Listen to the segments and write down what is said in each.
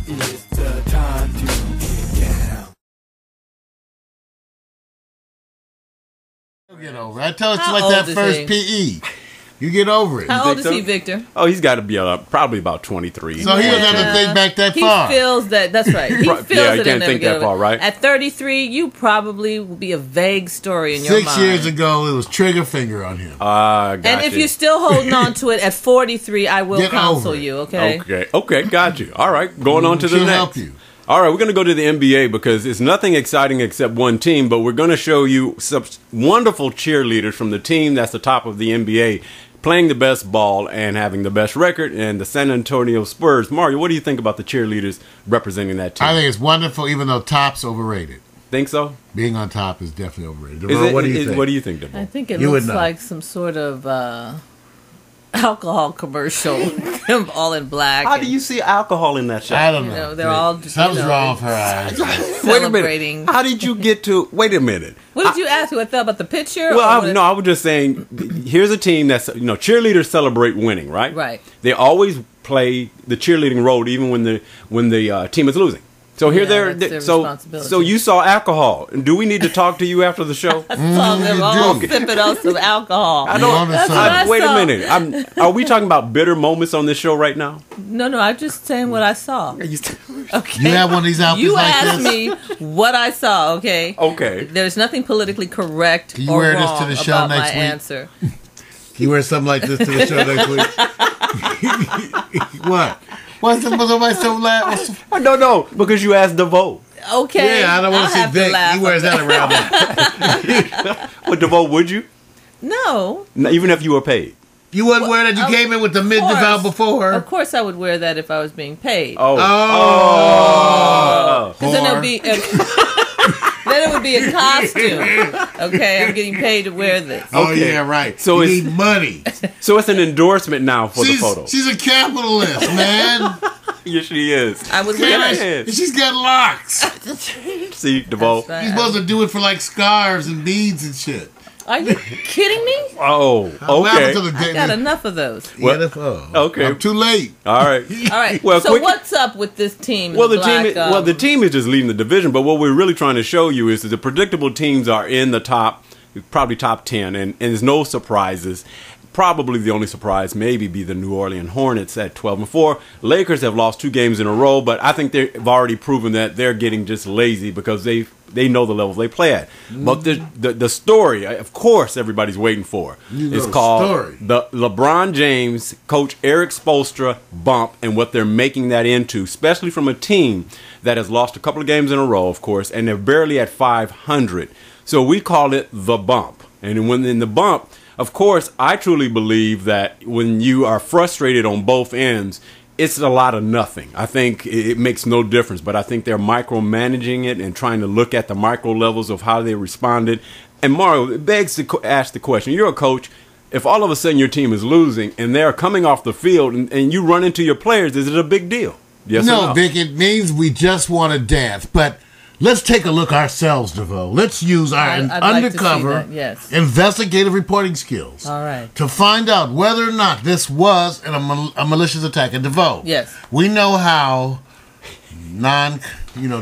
It's the time to get down. You'll get over it. I tell you, it's How like old that is first he? PE. You get over it. How old is so? he, Victor? Oh, he's got to be probably about 23. So he doesn't have to think back that He far. feels that. That's right. He feels Yeah, he that can't he'll think never that get far, over it. right? At 33, you probably will be a vague story in your mind. 6 years ago, it was trigger finger on him. Gotcha. And if you're still holding on to it at 43, I will Get counsel over it. you, okay? Okay, got you. All right, going on to the She'll next. help you. All right, we're going to go to the NBA because it's nothing exciting except one team, but we're going to show you some wonderful cheerleaders from the team that's the top of the NBA, playing the best ball and having the best record, and the San Antonio Spurs. Mario, what do you think about the cheerleaders representing that team? I think it's wonderful, even though top's overrated. Think so? Being on top is definitely overrated. Is DeVeaux, it- what do you is- think? What do you think, DeVeaux? I think it You would looks know. like some sort of alcohol commercial. Them all in black. How do you see alcohol in that shot? I don't You know. know, they're all, Something's you know, wrong with her eyes. Wait a celebrating. minute. How did you get to? Wait a minute. What did you ask? What I thought about the picture? Well, or no, I was just saying. Here's a team that's cheerleaders celebrate winning, right? Right. They always play the cheerleading role, even when the team is losing. So here Yeah, that's their so responsibility. so you saw alcohol. Do we need to talk to you after the show? saw them all do. sipping on some alcohol. You want to That's say- what I Wait a saw. minute. Are we talking about bitter moments on this show right now? No, I'm just saying what I saw. Okay. You have one of these outfits You like asked this? me what I saw, okay? Okay. There's nothing politically correct Can you or wear this wrong to the show about next my week? answer. Can you wear something like this to the show next week? What? What's somebody so loud? No, because you asked DeVeaux. Okay. Yeah, I don't want I'll to see have Vic. laugh He wears at that around him. But DeVaux, would you? No. Even if you were paid? You wouldn't wear that? You Of came in with the mid course. out before. Of course I would wear that if I was being paid. Oh. Because then Whore. then it would be a costume. Okay, I'm getting paid to wear this. Oh, Okay. yeah, right. So you it's- need money. So it's an endorsement now for the photo. She's a capitalist, man. Yes, she is. I would wear Yeah. it. And she's got locks. See, DeVaux. That's right. You're supposed to do it for like scarves and beads and shit. Are you kidding me? Oh, What happened okay. to the I got enough of those. What? Okay. I'm too late. All right. All right. Well, so quick- what's up with this team? Well, the black, team is just leading the division. But what we're really trying to show you is that the predictable teams are in the probably top 10, and there's no surprises. Probably the only surprise maybe be the New Orleans Hornets at 12-4. Lakers have lost 2 games in a row, but I think they've already proven that they're getting just lazy because they know the levels they play at. But the story, of course, everybody's waiting for is called story. the LeBron James Coach Eric Spoelstra bump and what they're making that into, especially from a team that has lost a couple of games in a row, of course, and they're barely at 500. So we call it the bump. And when in the bump, of course, I truly believe that when you are frustrated on both ends, it's a lot of nothing. I think it makes no difference, but I think they're micromanaging it and trying to look at the micro levels of how they responded. And Mario, it begs to ask the question, you're a coach, if all of a sudden your team is losing and they're coming off the field and you run into your players, is it a big deal? Yes or No, no? Vic, it means we just want to dance. But let's take a look ourselves, DeVeaux. Let's use our I'd like to see undercover that, yes. investigative reporting skills All right. to find out whether or not this was a malicious attack. And DeVeaux, Yes. we know how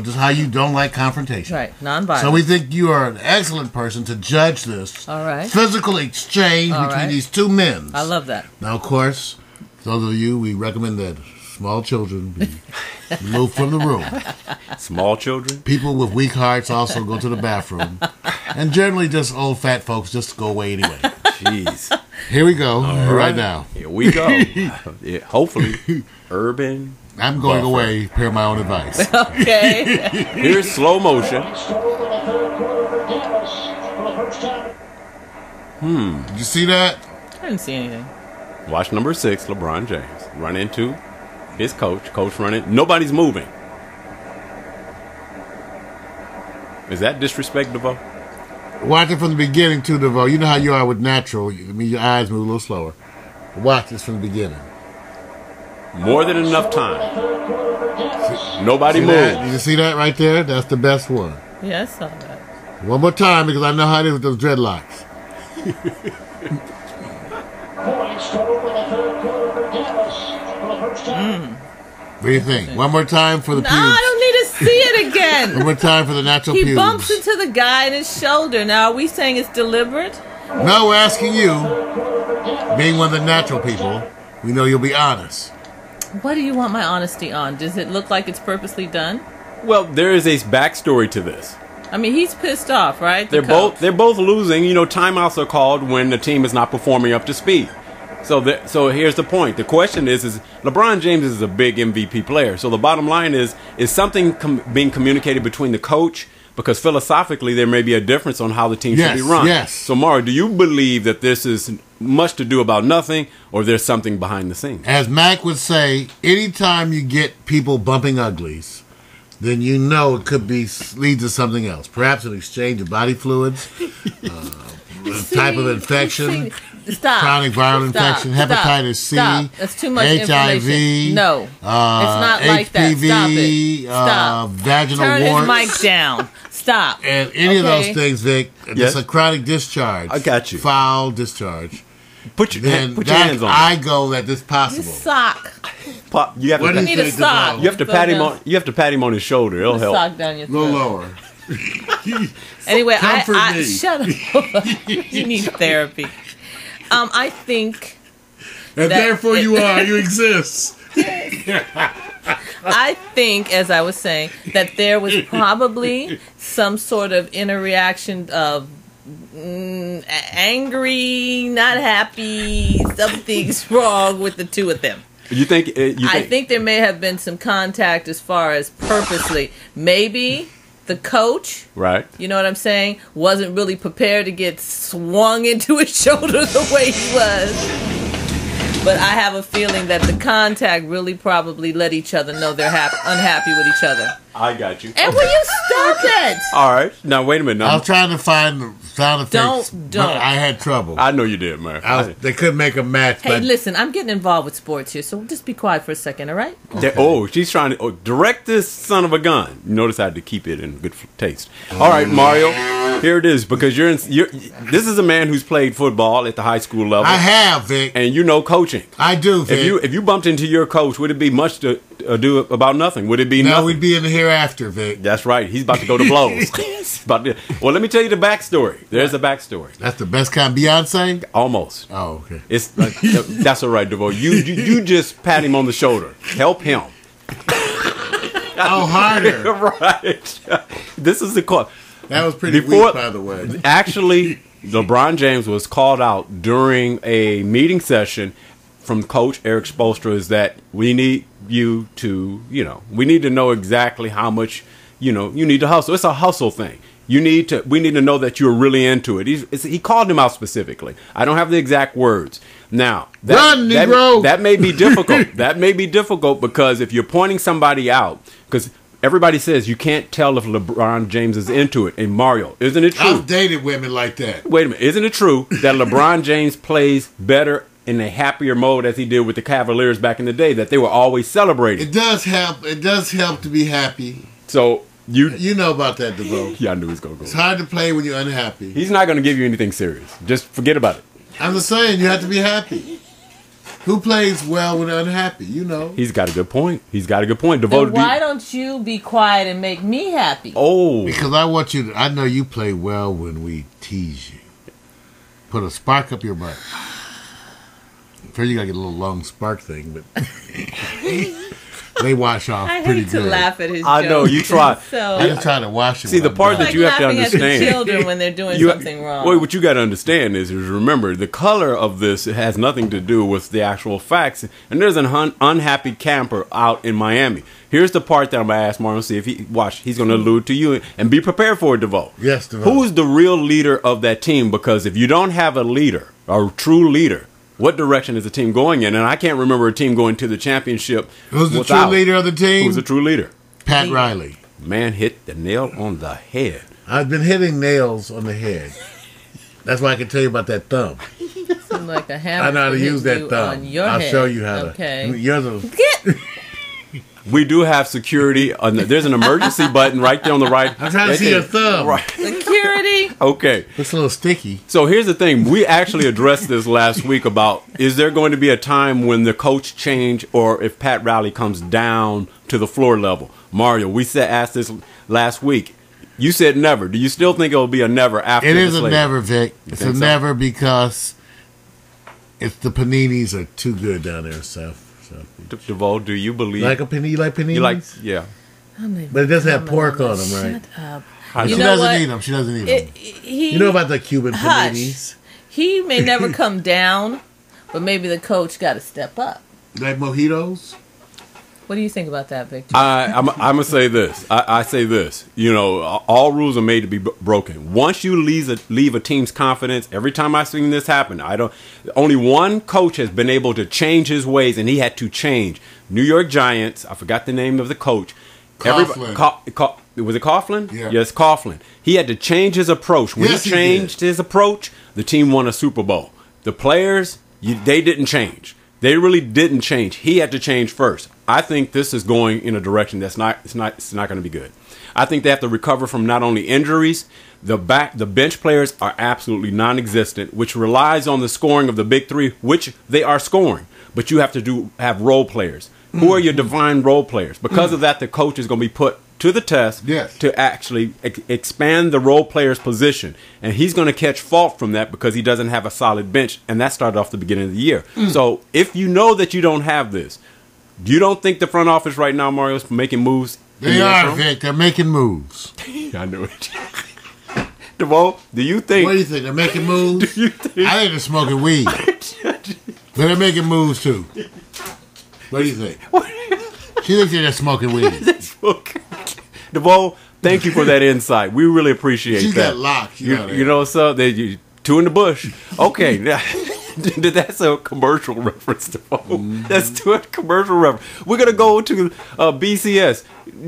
just how you don't like confrontation. Right, nonviolent. So we think you are an excellent person to judge this All right. physical exchange All between right. these two men. I love that. Now, of course, those of you, we recommend that small children be removed from the room. Small children? People with weak hearts also go to the bathroom. And generally, just old fat folks just go away anyway. Jeez. Here we go, right now. Here we go. Yeah, hopefully, urban. I'm going Buffer. away per my own advice. Okay. Here's slow motion. Did you see that? I didn't see anything. Watch number 6, LeBron James. Run into his coach. Coach running. Nobody's moving. Is that disrespect, DeVeaux? Watch it from the beginning, too, DeVeaux. You know how you are with natural. I mean, your eyes move a little slower. Watch this from the beginning. More than enough time. Nobody See moved. that? You see that right there? That's the best one. Yeah, I saw that. One more time, because I know how it is with those dreadlocks. What do you think? One more time for the No, pubes. I don't need to see it again. One more time for the natural He pubes. bumps into the guy in his shoulder. Now, are we saying it's deliberate? No, we're asking you, being one of the natural people, we know you'll be honest. What do you want my honesty on? Does it look like it's purposely done? Well, there is a backstory to this. I mean, he's pissed off, right? The They're both losing. You know, timeouts are called when the team is not performing up to speed. So here's the point. The question is LeBron James is a big MVP player. So the bottom line is something being communicated between the coach? Because philosophically, there may be a difference on how the team should be run. Yes. So, Mario, do you believe that this is much to do about nothing, or there's something behind the scenes? As Mac would say, anytime you get people bumping uglies, then you know it could be lead to something else. Perhaps an exchange of body fluids, a type of infection, Stop. chronic viral infection, hepatitis C, Stop. That's too much HIV, information. No, it's not like that. Stop it. Stop. Vaginal Turn warts. his mic down. Stop. And any of those things, Vic, Yes. it's a chronic discharge. I got you. Foul discharge. Put your Then hands on I it. go that this possible. This sock. Pop, you have What to, do You need a think sock. about- you have to pat him on. You have to pat him on his shoulder. It'll Put a help. sock down your A little throat. lower. Anyway, Comfort I me. shut up. You need therapy. I think And That- therefore you are. You exist. I think, as I was saying, that there was probably some sort of inner reaction of angry, not happy, something's wrong with the two of them. You think? I think there may have been some contact as far as purposely. Maybe the coach, right? you know what I'm saying, wasn't really prepared to get swung into his shoulder the way he was. But I have a feeling that the contact really probably let each other know they're unhappy with each other. I got you. And will you stop it? All right. Now wait a minute. I was trying to find the sound effects. Don't. But I had trouble. I know you did, man. They couldn't make a match. Hey, but listen, I'm getting involved with sports here, so just be quiet for a second, all right? Oh, she's trying to direct this son of a gun. You notice I had to keep it in good taste. All right, Mario, here it is. Because this is a man who's played football at the high school level. I have, Vic. And you know coaching. I do, Vic. If you bumped into your coach, would it be much to do about nothing? Would it be No, nothing? we'd be in the hereafter, Vic. That's right. He's about to go to blows. Well, let me tell you the backstory. There's a backstory. That's the best kind. Beyonce? Almost. Oh, okay. It's that's all right, DeVeaux. You just pat him on the shoulder. Help him. Oh, harder. Right. This is the call. That was pretty weak, by the way. Actually, LeBron James was called out during a meeting session from Coach Eric Spoelstra. Is that we need you to, we need to know exactly how much, you need to hustle. It's a hustle thing. We need to know that you're really into it. He called him out specifically. I don't have the exact words. Now, Run, Negro! that may be difficult. That may be difficult because if you're pointing somebody out, because everybody says you can't tell if LeBron James is into it. And Mario, isn't it true? I've dated women like that. Wait a minute. Isn't it true that LeBron James plays better in a happier mode as he did with the Cavaliers back in the day, that they were always celebrating? It does help. It does help to be happy. So You know about that, DeVeaux. Yeah, I knew he was going to go. It's hard to play when you're unhappy. He's not going to give you anything serious. Just forget about it. I'm just saying, you have to be happy. Who plays well when they're unhappy? You know. He's got a good point. DeVeaux, Then why don't you be quiet and make me happy? Oh. Because I want you to, I know you play well when we tease you. Put a spark up your butt. First you got to get a little long spark thing, but they wash off I pretty hate to good. laugh at his I jokes. know, you try. So I just try to wash it. See, the when part I'm that done. you have to laughing understand. at the children when they're doing something wrong. Well, what you got to understand is remember, the color of this has nothing to do with the actual facts. And there's an unhappy camper out in Miami. Here's the part that I'm going to ask Marlon, see if he's going to allude to you, and be prepared for it, DeVeaux. Yes, DeVeaux. Who is the real leader of that team? Because if you don't have a leader, a true leader, what direction is the team going in? And I can't remember a team going to the championship. Who's the true leader of the team? Who's the true leader? Pat Riley. Man hit the nail on the head. I've been hitting nails on the head. That's why I can tell you about that thumb. Seems like a hammer. I know how to hit use that you thumb. on your I'll head. show you how Okay. to. Yours will, Get. We do have security. There's an emergency button right there on the right. I'm trying to see your thumb. Right. Security. Okay. It's a little sticky. So here's the thing. We actually addressed this last week about, is there going to be a time when the coach change or if Pat Riley comes down to the floor level? Mario, we asked this last week. You said never. Do you still think it will be a never after It this is a later? never, Vic. It's a think so? never because it's the paninis are too good down there, Seth. So. DeVeaux, do you believe? You like paninis? You like, yeah. But it doesn't have pork on them, right? Shut up. I She You know doesn't what? eat them. She doesn't eat them. He, You know about the Cuban Hush. paninis? He may never come down, but maybe the coach got to step up. Like mojitos? What do you think about that, Victor? I'm going to say this. I say this. You know, all rules are made to be broken. Once you leave a team's confidence, every time I've seen this happen, only one coach has been able to change his ways, and he had to change. New York Giants, I forgot the name of the coach. Coughlin. Was it Coughlin? Yeah. Yes, Coughlin. He had to change his approach. When Yes, he he changed his approach, the team won a Super Bowl. The players, they didn't change. They really didn't change. He had to change first. I think this is going in a direction that's not going to be good. I think they have to recover from not only injuries, the bench players are absolutely non-existent, which relies on the scoring of the big three, which they are scoring. But you have to have role players. Who are your divine role players? Because of that, the coach is going to be put to the test to actually expand the role player's position. And he's going to catch fault from that because he doesn't have a solid bench. And that started off the beginning of the year. So if you know that you don't have this, you don't think the front office right now, Mario, is making moves? They are, Vic. They're making moves. I knew it. DeVeaux, do you think? What do you think? They're making moves? you think? I think they're smoking weed. But they're making moves, too. What do you think? She thinks they're just smoking weed. DeVeaux, thank you for that insight. We really appreciate She that. got locked. You know, so two in the bush. Okay, that's a commercial reference, DeVeaux. That's to a commercial reference. We're gonna go to BCS.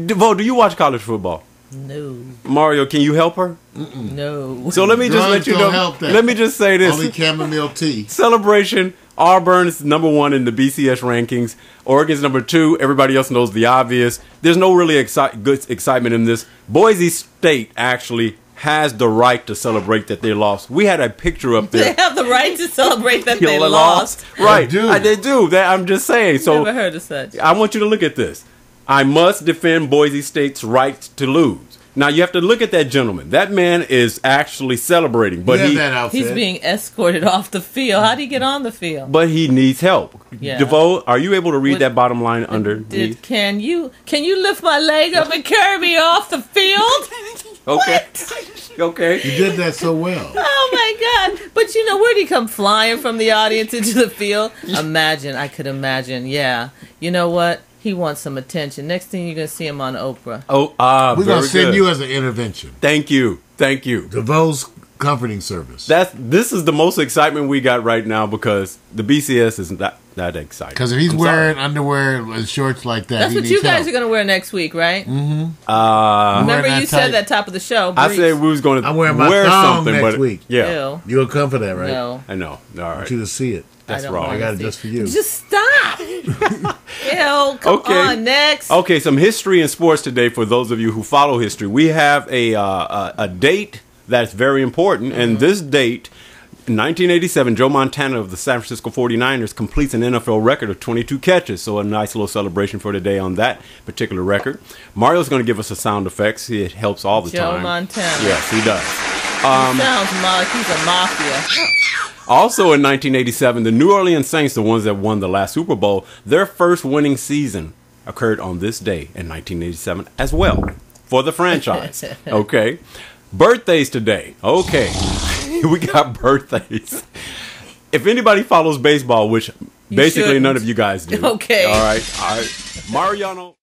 DeVeaux, do you watch college football? No. Mario, can you help her? No. So let me just Drugs let you don't know. help that. Let me just say this: Only chamomile tea. celebration. Auburn is number 1 in the BCS rankings. Oregon's number 2. Everybody else knows the obvious. There's no really good excitement in this. Boise State actually has the right to celebrate that they lost. We had a picture up there. They have the right to celebrate that they They lost. Right. They do. They do. I'm just saying. So Never heard of such. I want you to look at this. I must defend Boise State's right to lose. Now you have to look at that gentleman. That man is actually celebrating, but He has that outfit. He's being escorted off the field. How would he get on the field? but he needs help. Yeah. DeVeaux, are you able to read What- that bottom line underneath? Can you lift my leg up and carry me off the field? Okay. Okay. You did that so well. Oh my God! But you know, where'd he come flying from the audience into the field? I could imagine. Yeah. You know what? He wants some attention. Next thing you're gonna see him on Oprah. Oh, We're going to very send good. you as an intervention. Thank you. DeVeaux's comforting service. This is the most excitement we got right now because the BCS isn't that exciting. Because if he's I'm wearing sorry. underwear and shorts like that, That's he what needs you guys help. are gonna wear next week, right? Wearing Remember that you said tight- that top of the show. I Briefs. said we was going to I'm wearing my wear thong something, next but week. yeah, Ew. You gonna come for that, right? No. I know. All I right, want you to see it. that's don't wrong. I got it just for you. Just stop. Ew, come Okay. on, next. Okay, some history in sports today for those of you who follow history. We have a date that's very important, and this date, in 1987, Joe Montana of the San Francisco 49ers completes an NFL record of 22 catches, so a nice little celebration for today on that particular record. Mario's going to give us the sound effects. It helps all the Joe time. Montana. Yes, he does. He sounds like he's a mafia. Also in 1987, the New Orleans Saints, the ones that won the last Super Bowl, their first winning season occurred on this day in 1987 as well for the franchise. Okay. Birthdays today. Okay. We got birthdays. If anybody follows baseball, which basically shouldn't. none of you guys do. Okay. All right. Mariano.